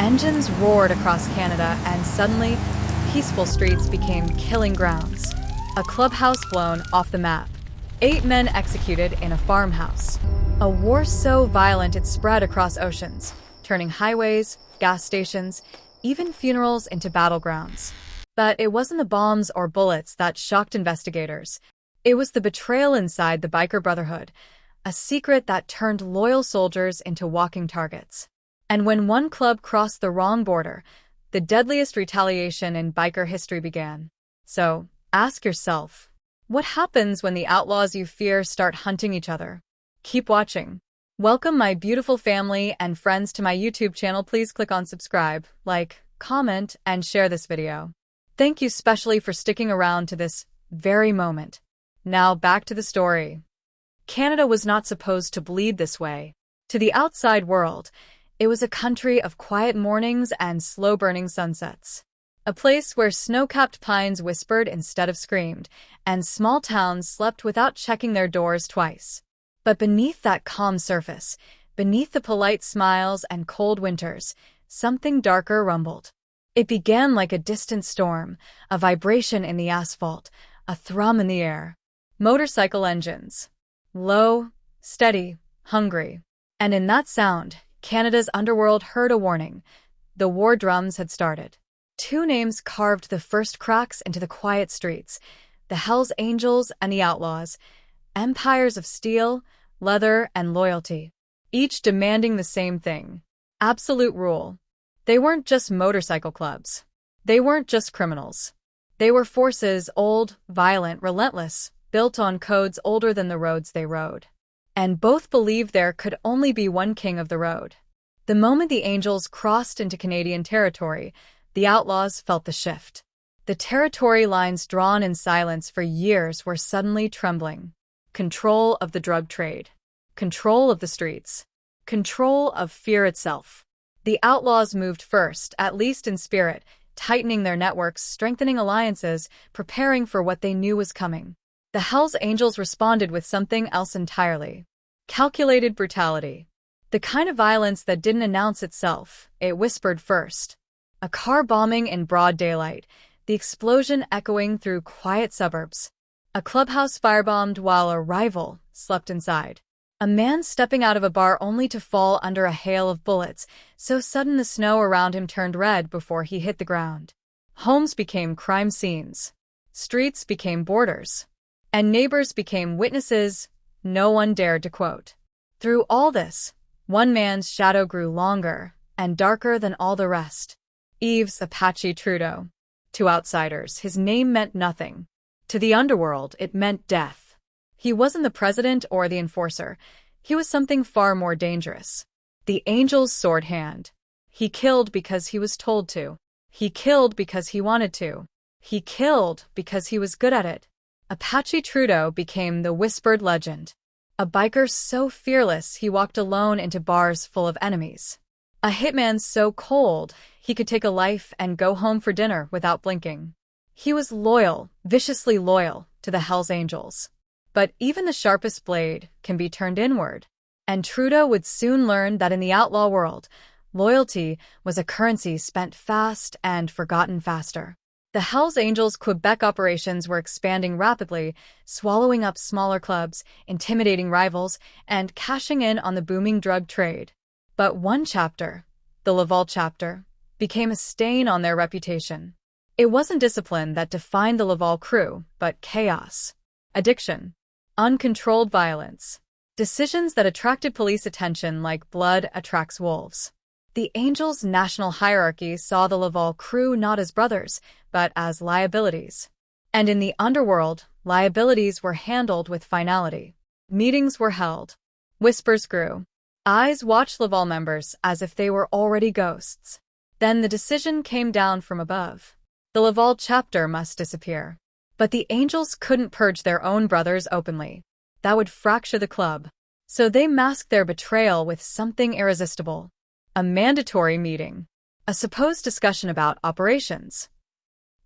Engines roared across Canada, and suddenly, peaceful streets became killing grounds. A clubhouse blown off the map. 8 men executed in a farmhouse. A war so violent it spread across oceans, turning highways, gas stations, even funerals into battlegrounds. But it wasn't the bombs or bullets that shocked investigators. It was the betrayal inside the biker brotherhood, a secret that turned loyal soldiers into walking targets. And when one club crossed the wrong border, the deadliest retaliation in biker history began. So, ask yourself, what happens when the outlaws you fear start hunting each other? Keep watching. Welcome my beautiful family and friends to my YouTube channel. Please click on subscribe, like, comment, and share this video. Thank you specially for sticking around to this very moment. Now back to the story. Canada was not supposed to bleed this way. To the outside world, it was a country of quiet mornings and slow-burning sunsets. A place where snow-capped pines whispered instead of screamed, and small towns slept without checking their doors twice. But beneath that calm surface, beneath the polite smiles and cold winters, something darker rumbled. It began like a distant storm, a vibration in the asphalt, a thrum in the air. Motorcycle engines. Low, steady, hungry. And in that sound, Canada's underworld heard a warning. The war drums had started. 2 names carved the first cracks into the quiet streets: the Hells Angels and the Outlaws, empires of steel, leather, and loyalty, each demanding the same thing: absolute rule. They weren't just motorcycle clubs. They weren't just criminals. They were forces, old, violent, relentless, built on codes older than the roads they rode. And both believed there could only be one king of the road. The moment the Angels crossed into Canadian territory, the Outlaws felt the shift. The territory lines drawn in silence for years were suddenly trembling. Control of the drug trade. Control of the streets. Control of fear itself. The Outlaws moved first, at least in spirit, tightening their networks, strengthening alliances, preparing for what they knew was coming. The Hells Angels responded with something else entirely. Calculated brutality. The kind of violence that didn't announce itself, it whispered first. A car bombing in broad daylight, the explosion echoing through quiet suburbs. A clubhouse firebombed while a rival slept inside. A man stepping out of a bar only to fall under a hail of bullets, so sudden the snow around him turned red before he hit the ground. Homes became crime scenes. Streets became borders. And neighbors became witnesses no one dared to quote. Through all this, one man's shadow grew longer and darker than all the rest. Yves Apache Trudeau. To outsiders, his name meant nothing. To the underworld, it meant death. He wasn't the president or the enforcer. He was something far more dangerous. The Angel's sword hand. He killed because he was told to. He killed because he wanted to. He killed because he was good at it. Apache Trudeau became the whispered legend. A biker so fearless he walked alone into bars full of enemies. A hitman so cold he could take a life and go home for dinner without blinking. He was loyal, viciously loyal, to the Hells Angels. But even the sharpest blade can be turned inward. And Trudeau would soon learn that in the outlaw world, loyalty was a currency spent fast and forgotten faster. The Hells Angels' Quebec operations were expanding rapidly, swallowing up smaller clubs, intimidating rivals, and cashing in on the booming drug trade. But one chapter, the Laval chapter, became a stain on their reputation. It wasn't discipline that defined the Laval crew, but chaos, addiction, uncontrolled violence, decisions that attracted police attention like blood attracts wolves. The Angels' national hierarchy saw the Laval crew not as brothers, but as liabilities. And in the underworld, liabilities were handled with finality. Meetings were held. Whispers grew. Eyes watched Laval members as if they were already ghosts. Then the decision came down from above. The Laval chapter must disappear. But the Angels couldn't purge their own brothers openly. That would fracture the club. So they masked their betrayal with something irresistible. A mandatory meeting. A supposed discussion about operations.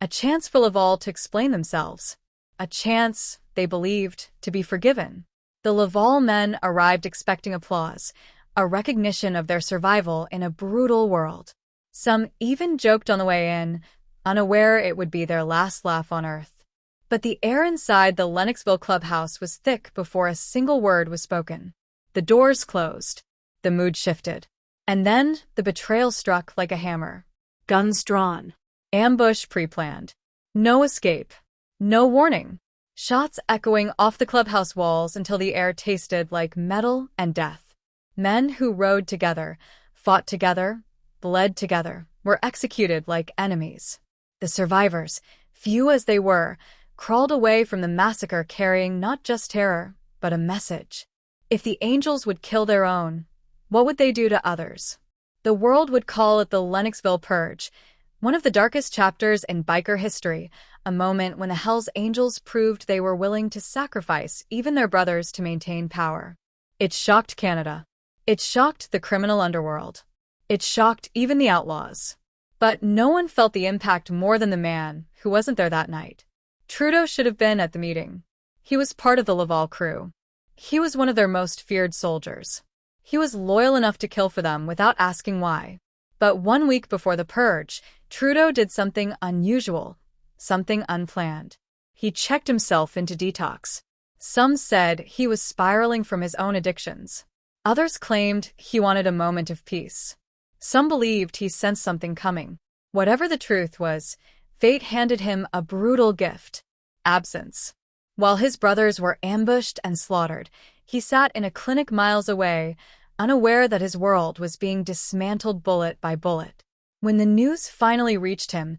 A chance for Laval to explain themselves. A chance, they believed, to be forgiven. The Laval men arrived expecting applause, a recognition of their survival in a brutal world. Some even joked on the way in, unaware it would be their last laugh on Earth. But the air inside the Lennoxville clubhouse was thick before a single word was spoken. The doors closed. The mood shifted. And then the betrayal struck like a hammer. Guns drawn. Ambush pre-planned. No escape. No warning. Shots echoing off the clubhouse walls until the air tasted like metal and death. Men who rode together, fought together, bled together, were executed like enemies. The survivors, few as they were, crawled away from the massacre carrying not just terror, but a message. If the angels would kill their own, what would they do to others? The world would call it the Lennoxville Purge, one of the darkest chapters in biker history, a moment when the Hells Angels proved they were willing to sacrifice even their brothers to maintain power. It shocked Canada. It shocked the criminal underworld. It shocked even the outlaws. But no one felt the impact more than the man who wasn't there that night. Trudeau should have been at the meeting. He was part of the Laval crew. He was one of their most feared soldiers. He was loyal enough to kill for them without asking why. But 1 week before the purge, Trudeau did something unusual, something unplanned. He checked himself into detox. Some said he was spiraling from his own addictions. Others claimed he wanted a moment of peace. Some believed he sensed something coming. Whatever the truth was, fate handed him a brutal gift: absence. While his brothers were ambushed and slaughtered, he sat in a clinic miles away, unaware that his world was being dismantled bullet by bullet. When the news finally reached him,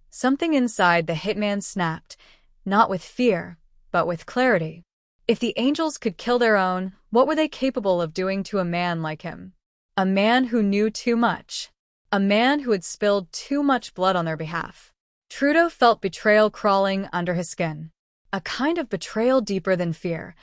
something inside the hitman snapped, not with fear, but with clarity. If the angels could kill their own, what were they capable of doing to a man like him? A man who knew too much. A man who had spilled too much blood on their behalf. Trudeau felt betrayal crawling under his skin. A kind of betrayal deeper than fear.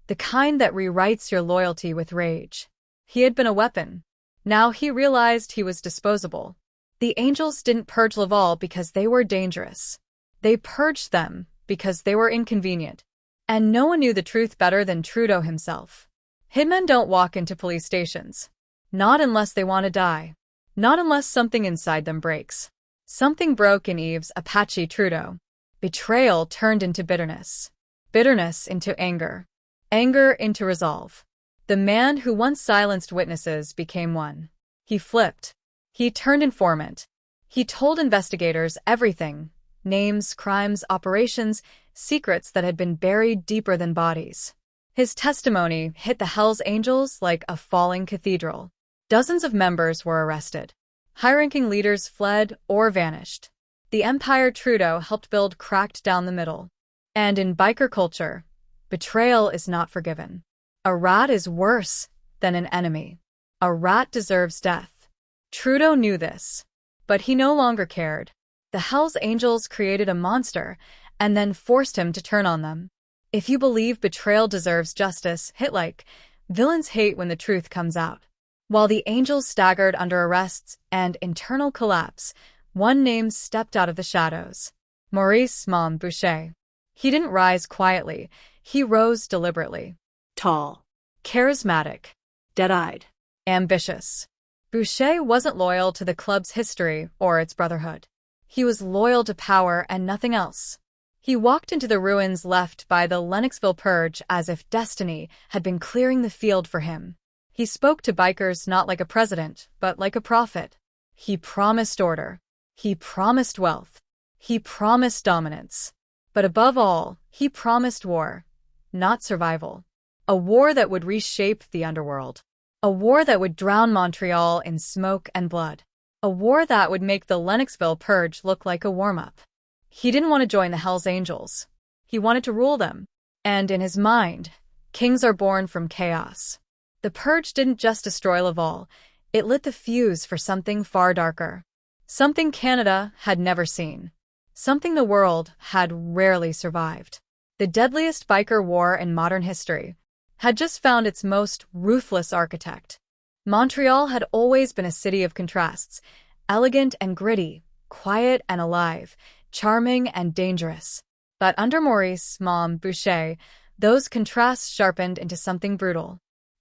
The kind that rewrites your loyalty with rage. He had been a weapon. Now he realized he was disposable. The angels didn't purge Laval because they were dangerous. They purged them because they were inconvenient. And no one knew the truth better than Trudeau himself. Hitmen don't walk into police stations. Not unless they want to die. Not unless something inside them breaks. Something broke in Yves Apache Trudeau. Betrayal turned into bitterness. Bitterness into anger. Anger into resolve. The man who once silenced witnesses became one. He flipped. He turned informant. He told investigators everything: names, crimes, operations, secrets that had been buried deeper than bodies. His testimony hit the Hells Angels like a falling cathedral. Dozens of members were arrested. High-ranking leaders fled or vanished. The empire Trudeau helped build cracked down the middle. And in biker culture, betrayal is not forgiven. A rat is worse than an enemy. A rat deserves death. Trudeau knew this, but he no longer cared. The Hells Angels created a monster and then forced him to turn on them. If you believe betrayal deserves justice, hit like. Villains hate when the truth comes out. While the angels staggered under arrests and internal collapse, one name stepped out of the shadows: Maurice "Mom" Boucher. He didn't rise quietly. He rose deliberately. Tall. Charismatic. Dead-eyed. Ambitious. Boucher wasn't loyal to the club's history or its brotherhood. He was loyal to power and nothing else. He walked into the ruins left by the Lennoxville Purge as if destiny had been clearing the field for him. He spoke to bikers not like a president, but like a prophet. He promised order. He promised wealth. He promised dominance. But above all, he promised war, not survival. A war that would reshape the underworld. A war that would drown Montreal in smoke and blood. A war that would make the Lennoxville Purge look like a warm-up. He didn't want to join the Hells Angels. He wanted to rule them. And in his mind, kings are born from chaos. The Purge didn't just destroy Laval, it lit the fuse for something far darker. Something Canada had never seen. Something the world had rarely survived. The deadliest biker war in modern history had just found its most ruthless architect. Montreal had always been a city of contrasts, elegant and gritty, quiet and alive, charming and dangerous. But under Maurice "Mom" Boucher, those contrasts sharpened into something brutal.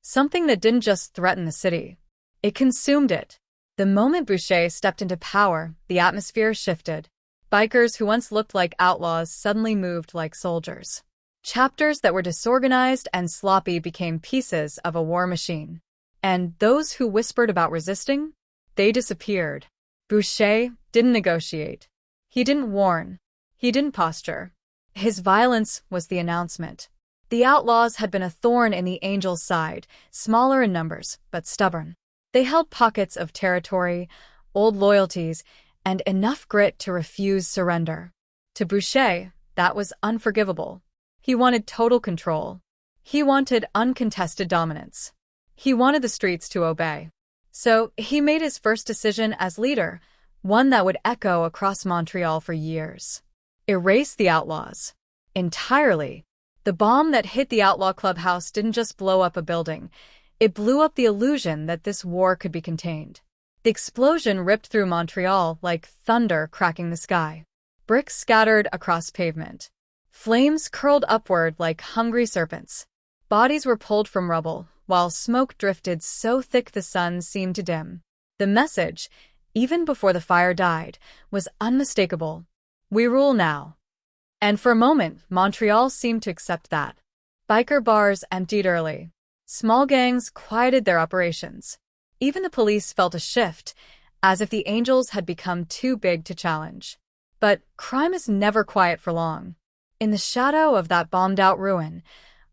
Something that didn't just threaten the city. It consumed it. The moment Boucher stepped into power, the atmosphere shifted. Bikers who once looked like outlaws suddenly moved like soldiers. Chapters that were disorganized and sloppy became pieces of a war machine. And those who whispered about resisting? They disappeared. Boucher didn't negotiate. He didn't warn. He didn't posture. His violence was the announcement. The outlaws had been a thorn in the Angels' side, smaller in numbers, but stubborn. They held pockets of territory, old loyalties, and enough grit to refuse surrender. To Boucher, that was unforgivable. He wanted total control. He wanted uncontested dominance. He wanted the streets to obey. So he made his first decision as leader, one that would echo across Montreal for years. Erase the outlaws. Entirely. The bomb that hit the outlaw clubhouse didn't just blow up a building. It blew up the illusion that this war could be contained. The explosion ripped through Montreal like thunder cracking the sky. Bricks scattered across pavement. Flames curled upward like hungry serpents. Bodies were pulled from rubble, while smoke drifted so thick the sun seemed to dim. The message, even before the fire died, was unmistakable. We rule now. And for a moment, Montreal seemed to accept that. Biker bars emptied early. Small gangs quieted their operations. Even the police felt a shift, as if the Angels had become too big to challenge. But crime is never quiet for long. In the shadow of that bombed-out ruin,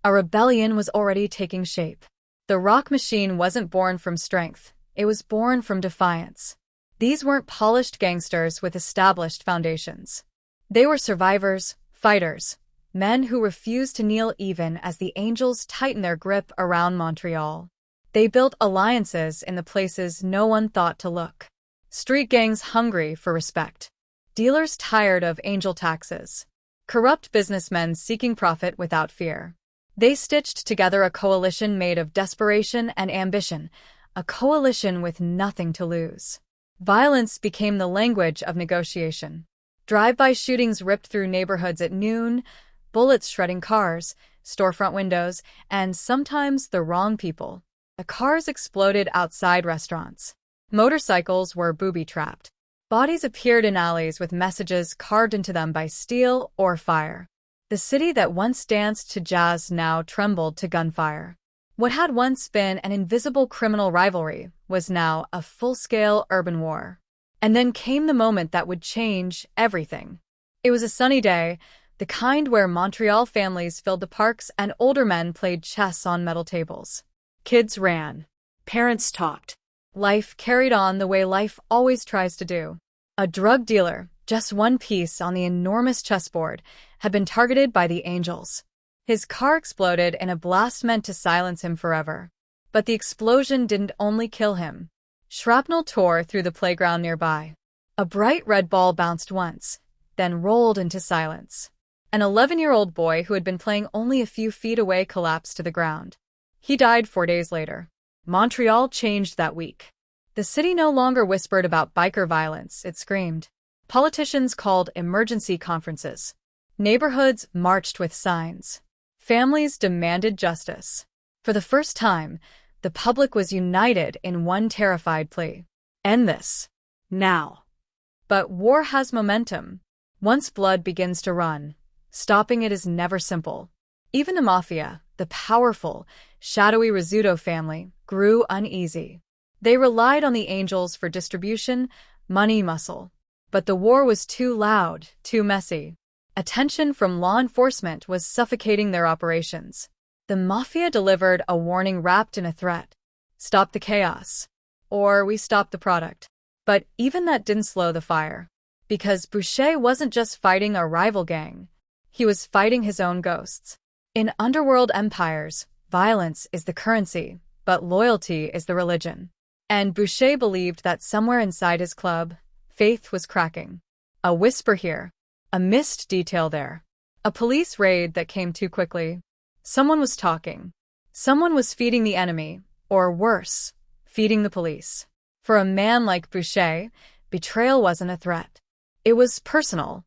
a rebellion was already taking shape. The rock machine wasn't born from strength. It was born from defiance. These weren't polished gangsters with established foundations. They were survivors, fighters, men who refused to kneel even as the Angels tightened their grip around Montreal. They built alliances in the places no one thought to look. Street gangs hungry for respect. Dealers tired of angel taxes. Corrupt businessmen seeking profit without fear. They stitched together a coalition made of desperation and ambition, a coalition with nothing to lose. Violence became the language of negotiation. Drive-by shootings ripped through neighborhoods at noon, bullets shredding cars, storefront windows, and sometimes the wrong people. The cars exploded outside restaurants. Motorcycles were booby-trapped. Bodies appeared in alleys with messages carved into them by steel or fire. The city that once danced to jazz now trembled to gunfire. What had once been an invisible criminal rivalry was now a full-scale urban war. And then came the moment that would change everything. It was a sunny day, the kind where Montreal families filled the parks and older men played chess on metal tables. Kids ran. Parents talked. Life carried on the way life always tries to do. A drug dealer, just one piece on the enormous chessboard, had been targeted by the Angels. His car exploded in a blast meant to silence him forever. But the explosion didn't only kill him. Shrapnel tore through the playground nearby. A bright red ball bounced once, then rolled into silence. An 11-year-old boy who had been playing only a few feet away collapsed to the ground. He died 4 days later. Montreal changed that week. The city no longer whispered about biker violence, it screamed. Politicians called emergency conferences. Neighborhoods marched with signs. Families demanded justice. For the first time, the public was united in one terrified plea. End this. Now. But war has momentum. Once blood begins to run, stopping it is never simple. Even the mafia, the powerful, shadowy Rizzuto family, grew uneasy. They relied on the Angels for distribution, money muscle. But the war was too loud, too messy. Attention from law enforcement was suffocating their operations. The mafia delivered a warning wrapped in a threat. Stop the chaos. Or we stop the product. But even that didn't slow the fire. Because Boucher wasn't just fighting a rival gang. He was fighting his own ghosts. In underworld empires, violence is the currency, but loyalty is the religion. And Boucher believed that somewhere inside his club, faith was cracking. A whisper here, a missed detail there. A police raid that came too quickly. Someone was talking. Someone was feeding the enemy, or worse, feeding the police. For a man like Boucher, betrayal wasn't a threat. It was personal.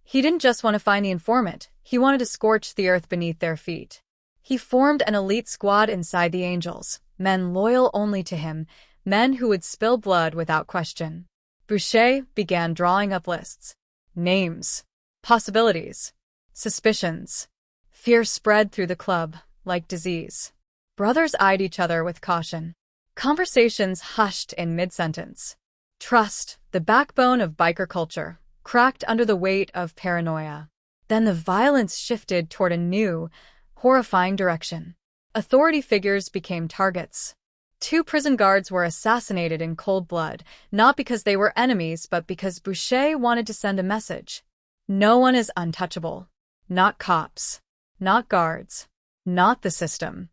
He didn't just want to find the informant, he wanted to scorch the earth beneath their feet. He formed an elite squad inside the Angels, men loyal only to him, men who would spill blood without question. Boucher began drawing up lists. Names. Possibilities. Suspicions. Fear spread through the club like disease. Brothers eyed each other with caution. Conversations hushed in mid-sentence. Trust, the backbone of biker culture, cracked under the weight of paranoia. Then the violence shifted toward a new, horrifying direction. Authority figures became targets. 2 prison guards were assassinated in cold blood, not because they were enemies, but because Boucher wanted to send a message. No one is untouchable. Not cops. Not guards. Not the system.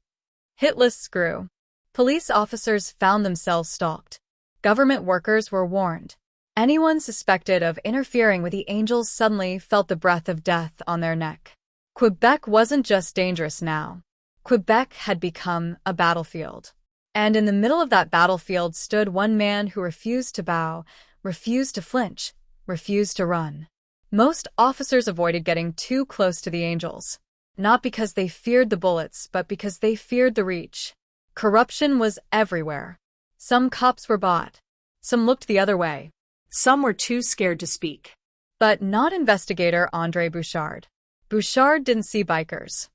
Hit lists grew. Police officers found themselves stalked. Government workers were warned. Anyone suspected of interfering with the Angels suddenly felt the breath of death on their neck. Quebec wasn't just dangerous now. Quebec had become a battlefield. And in the middle of that battlefield stood one man who refused to bow, refused to flinch, refused to run. Most officers avoided getting too close to the Angels, not because they feared the bullets, but because they feared the reach. Corruption was everywhere. Some cops were bought. Some looked the other way. Some were too scared to speak. But not investigator André Bouchard. Bouchard didn't see bikers.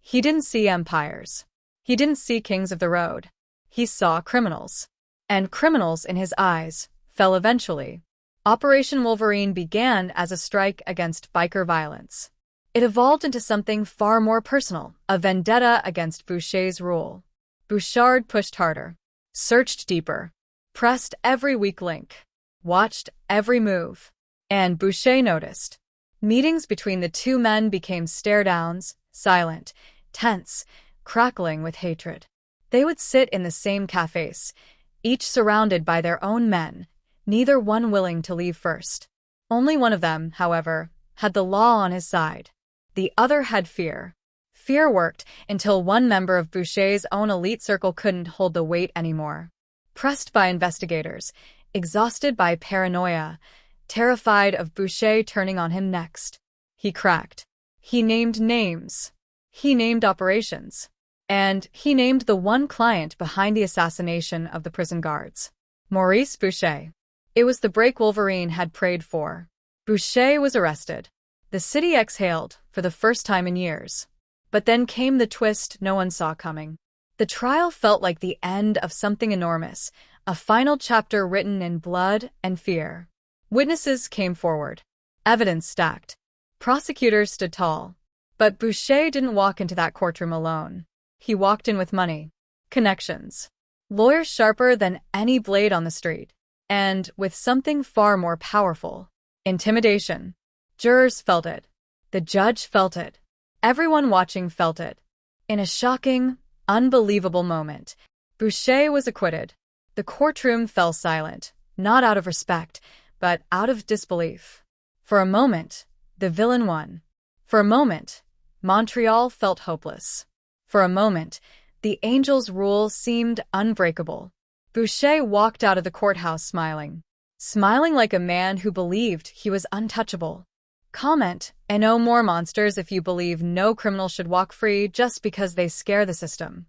He didn't see empires. He didn't see kings of the road. He saw criminals. And criminals, in his eyes, fell eventually. Operation Wolverine began as a strike against biker violence. It evolved into something far more personal, a vendetta against Boucher's rule. Bouchard pushed harder, searched deeper, pressed every weak link, watched every move. And Boucher noticed. Meetings between the 2 men became stare-downs, silent, tense, crackling with hatred. They would sit in the same cafes, each surrounded by their own men, neither one willing to leave first. Only one of them, however, had the law on his side. The other had fear. Fear worked until one member of Boucher's own elite circle couldn't hold the weight anymore. Pressed by investigators, exhausted by paranoia, terrified of Boucher turning on him next, he cracked. He named names. He named operations. And he named the one client behind the assassination of the prison guards. Maurice Boucher. It was the break Wolverine had prayed for. Boucher was arrested. The city exhaled for the first time in years. But then came the twist no one saw coming. The trial felt like the end of something enormous, a final chapter written in blood and fear. Witnesses came forward. Evidence stacked. Prosecutors stood tall. But Boucher didn't walk into that courtroom alone. He walked in with money, connections, lawyers sharper than any blade on the street, and with something far more powerful: intimidation. Jurors felt it. The judge felt it. Everyone watching felt it. In a shocking, unbelievable moment, Boucher was acquitted. The courtroom fell silent, not out of respect, but out of disbelief. For a moment, the villain won. For a moment, Montreal felt hopeless. For a moment, the Angels' rule seemed unbreakable. Boucher walked out of the courthouse smiling. Smiling like a man who believed he was untouchable. Comment, and no more monsters if you believe no criminal should walk free just because they scare the system.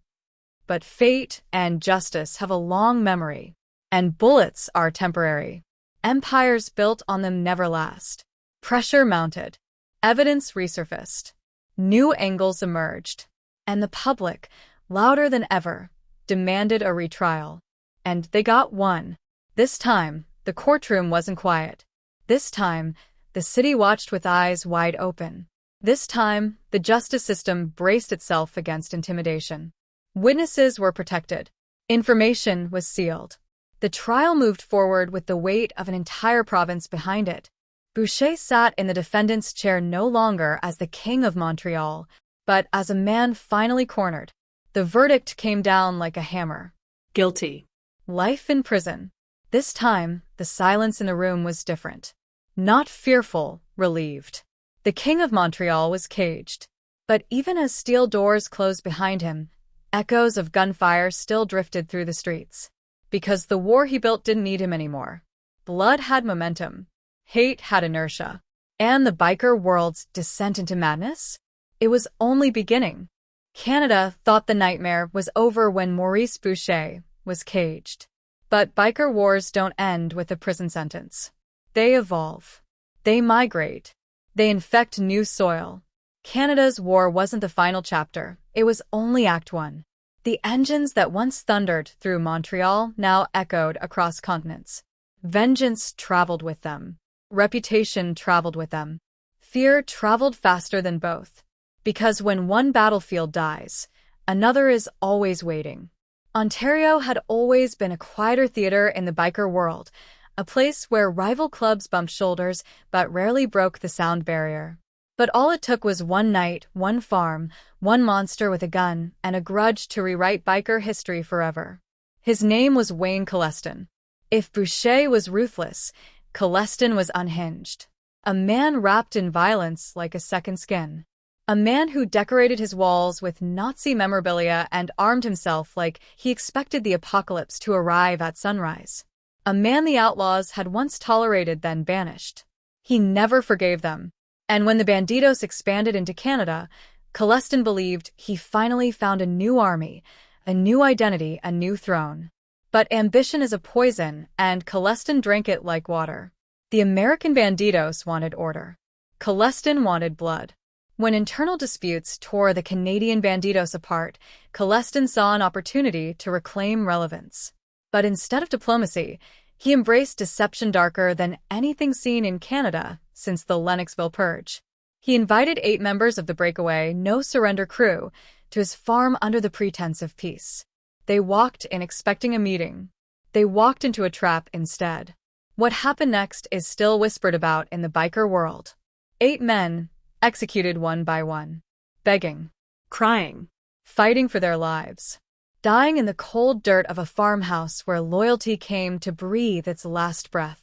But fate and justice have a long memory, and bullets are temporary. Empires built on them never last. Pressure mounted. Evidence resurfaced. New angles emerged. And the public, louder than ever, demanded a retrial. And they got one. This time, the courtroom wasn't quiet. This time, the city watched with eyes wide open. This time, the justice system braced itself against intimidation. Witnesses were protected. Information was sealed. The trial moved forward with the weight of an entire province behind it. Boucher sat in the defendant's chair no longer as the king of Montreal, but as a man finally cornered. The verdict came down like a hammer. Guilty. Life in prison. This time, the silence in the room was different. Not fearful, relieved. The king of Montreal was caged. But even as steel doors closed behind him, echoes of gunfire still drifted through the streets. Because the war he built didn't need him anymore. Blood had momentum. Hate had inertia. And the biker world's descent into madness? It was only beginning. Canada thought the nightmare was over when Maurice Boucher was caged. But biker wars don't end with a prison sentence. They evolve. They migrate. They infect new soil. Canada's war wasn't the final chapter, it was only Act 1. The engines that once thundered through Montreal now echoed across continents. Vengeance traveled with them. Reputation traveled with them. Fear traveled faster than both. Because when one battlefield dies, another is always waiting. Ontario had always been a quieter theater in the biker world, a place where rival clubs bumped shoulders but rarely broke the sound barrier. But all it took was one night, one farm, one monster with a gun, and a grudge to rewrite biker history forever. His name was Wayne Coleston. If Boucher was ruthless, Coleston was unhinged. A man wrapped in violence like a second skin. A man who decorated his walls with Nazi memorabilia and armed himself like he expected the apocalypse to arrive at sunrise. A man the Outlaws had once tolerated then banished. He never forgave them. And when the Bandidos expanded into Canada, Coleston believed he finally found a new army, a new identity, a new throne. But ambition is a poison, and Coleston drank it like water. The American Bandidos wanted order. Coleston wanted blood. When internal disputes tore the Canadian Bandidos apart, Coleston saw an opportunity to reclaim relevance. But instead of diplomacy, he embraced deception darker than anything seen in Canada since the Lennoxville Purge. He invited 8 members of the breakaway no-surrender crew to his farm under the pretense of peace. They walked in expecting a meeting. They walked into a trap instead. What happened next is still whispered about in the biker world. 8 men, executed one by one. Begging. Crying. Fighting for their lives. Dying in the cold dirt of a farmhouse where loyalty came to breathe its last breath.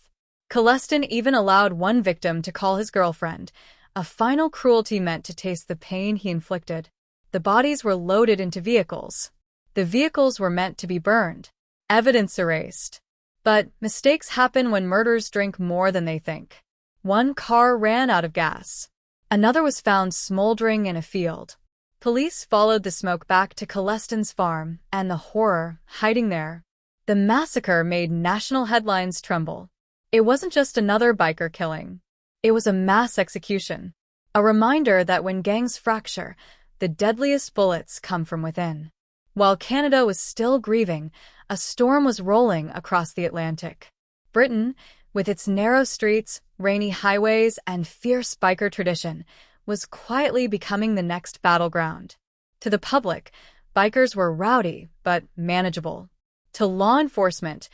Coleston even allowed one victim to call his girlfriend, a final cruelty meant to taste the pain he inflicted. The bodies were loaded into vehicles. The vehicles were meant to be burned. Evidence erased. But mistakes happen when murderers drink more than they think. One car ran out of gas. Another was found smoldering in a field. Police followed the smoke back to Coleston's farm, and the horror hiding there. The massacre made national headlines tremble. It wasn't just another biker killing. It was a mass execution. A reminder that when gangs fracture, the deadliest bullets come from within. While Canada was still grieving, a storm was rolling across the Atlantic. Britain, with its narrow streets, rainy highways, and fierce biker tradition, was quietly becoming the next battleground. To the public, bikers were rowdy but manageable. To law enforcement,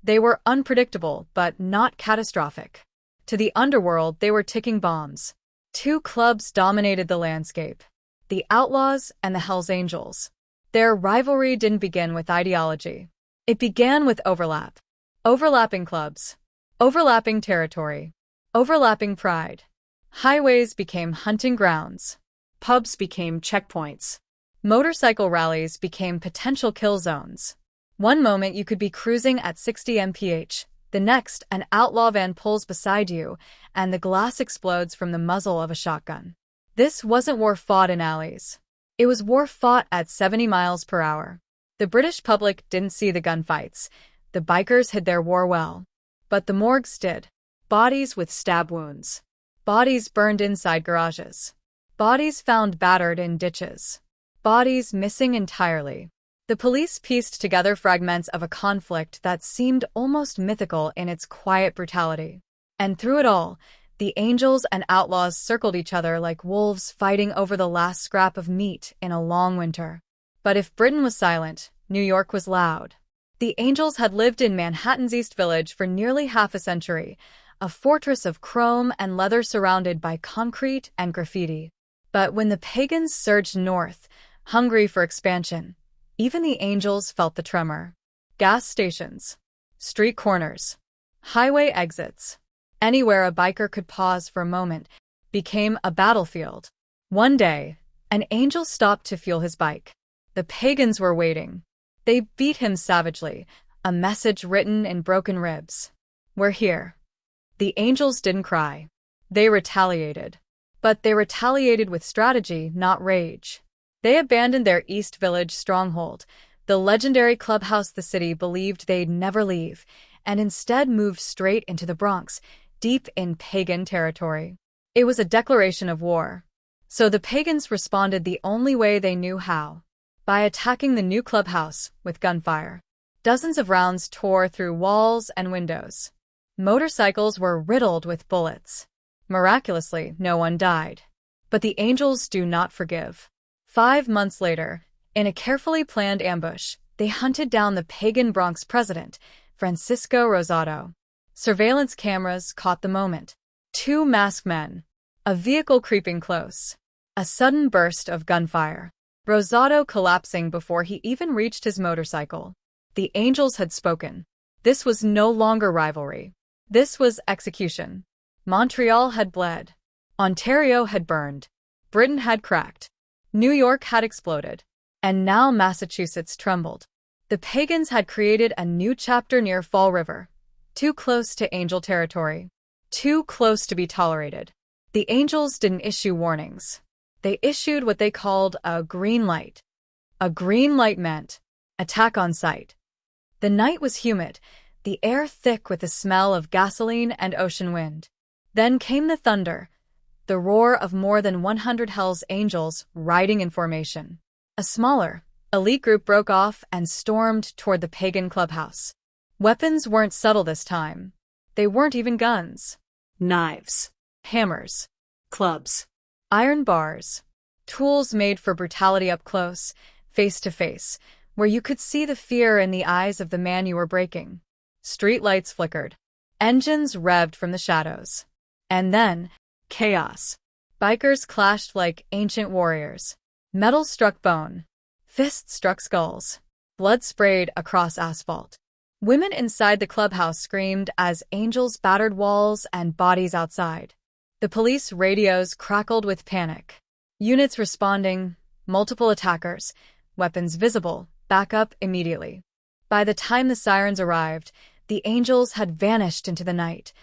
they were unpredictable but not catastrophic. To the underworld, they were ticking bombs. 2 clubs dominated the landscape: the Outlaws and the Hells Angels. Their rivalry didn't begin with ideology. It began with overlap. Overlapping clubs. Overlapping territory. Overlapping pride. Highways became hunting grounds. Pubs became checkpoints. Motorcycle rallies became potential kill zones. One moment you could be cruising at 60 mph, the next an outlaw van pulls beside you, and the glass explodes from the muzzle of a shotgun. This wasn't war fought in alleys. It was war fought at 70 miles per hour. The British public didn't see the gunfights. The bikers hid their war well. But the morgues did. Bodies with stab wounds. Bodies burned inside garages. Bodies found battered in ditches. Bodies missing entirely. The police pieced together fragments of a conflict that seemed almost mythical in its quiet brutality. And through it all, the Angels and Outlaws circled each other like wolves fighting over the last scrap of meat in a long winter. But if Britain was silent, New York was loud. The Angels had lived in Manhattan's East Village for nearly half a century, a fortress of chrome and leather surrounded by concrete and graffiti. But when the Pagans surged north, hungry for expansion, even the Angels felt the tremor. Gas stations, street corners, highway exits, anywhere a biker could pause for a moment, became a battlefield. One day, an Angel stopped to fuel his bike. The Pagans were waiting. They beat him savagely, a message written in broken ribs. "We're here." The Angels didn't cry. They retaliated. But they retaliated with strategy, not rage. They abandoned their East Village stronghold, The legendary clubhouse the city believed they'd never leave, and instead moved straight into the Bronx, deep in pagan territory. It was a declaration of war. So the pagans responded the only way they knew how, by attacking the new clubhouse with gunfire. Dozens of rounds tore through walls and windows. Motorcycles were riddled with bullets. Miraculously, no one died. But the angels do not forgive. 5 months later, in a carefully planned ambush, they hunted down the pagan Bronx president, Francisco Rosado. Surveillance cameras caught the moment. 2 masked men. A vehicle creeping close. A sudden burst of gunfire. Rosado collapsing before he even reached his motorcycle. The angels had spoken. This was no longer rivalry. This was execution. Montreal had bled. Ontario had burned. Britain had cracked. New York had exploded. And now Massachusetts trembled. The pagans had created a new chapter near Fall River. Too close to angel territory. Too close to be tolerated. The angels didn't issue warnings. They issued what they called a green light. A green light meant attack on sight. The night was humid, the air thick with the smell of gasoline and ocean wind. Then came the thunder, the roar of more than 100 Hell's Angels riding in formation. A smaller, elite group broke off and stormed toward the pagan clubhouse. Weapons weren't subtle this time. They weren't even guns. Knives. Hammers. Clubs. Iron bars. Tools made for brutality up close, face to face, where you could see the fear in the eyes of the man you were breaking. Street lights flickered. Engines revved from the shadows. And then, chaos. Bikers clashed like ancient warriors. Metal struck bone. Fists struck skulls. Blood sprayed across asphalt. Women inside the clubhouse screamed as angels battered walls and bodies outside. The police radios crackled with panic. Units responding, multiple attackers, weapons visible, backup immediately. By the time the sirens arrived, the angels had vanished into the night,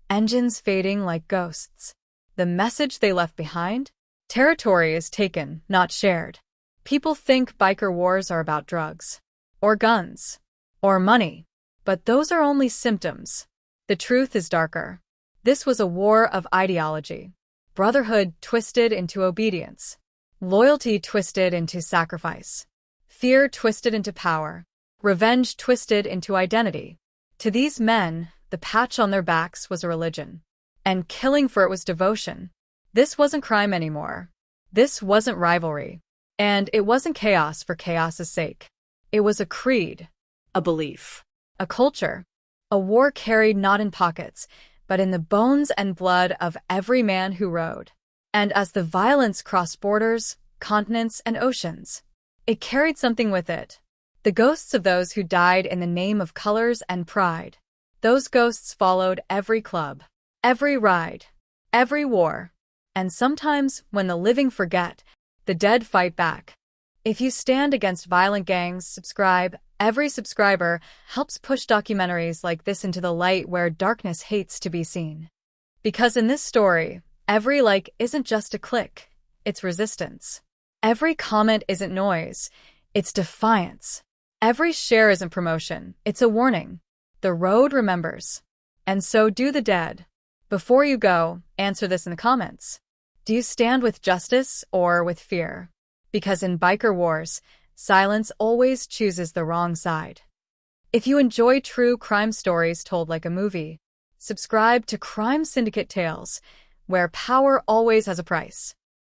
engines fading like ghosts. The message they left behind? Territory is taken, not shared. People think biker wars are about drugs, or guns, or money. But those are only symptoms. The truth is darker. This was a war of ideology. Brotherhood twisted into obedience. Loyalty twisted into sacrifice. Fear twisted into power. Revenge twisted into identity. To these men, the patch on their backs was a religion. And killing for it was devotion. This wasn't crime anymore. This wasn't rivalry. And it wasn't chaos for chaos's sake. It was a creed. A belief. A culture. A war carried not in pockets, but in the bones and blood of every man who rode. And as the violence crossed borders, continents, and oceans, it carried something with it. The ghosts of those who died in the name of colors and pride. Those ghosts followed every club, every ride, every war. And sometimes, when the living forget, the dead fight back. If you stand against violent gangs, subscribe. Every subscriber helps push documentaries like this into the light where darkness hates to be seen. Because in this story, every like isn't just a click, it's resistance. Every comment isn't noise, it's defiance. Every share isn't promotion, it's a warning. The road remembers. And so do the dead. Before you go, answer this in the comments. Do you stand with justice or with fear? Because in biker wars, silence always chooses the wrong side. If you enjoy true crime stories told like a movie, subscribe to Crime Syndicate Tales, where power always has a price.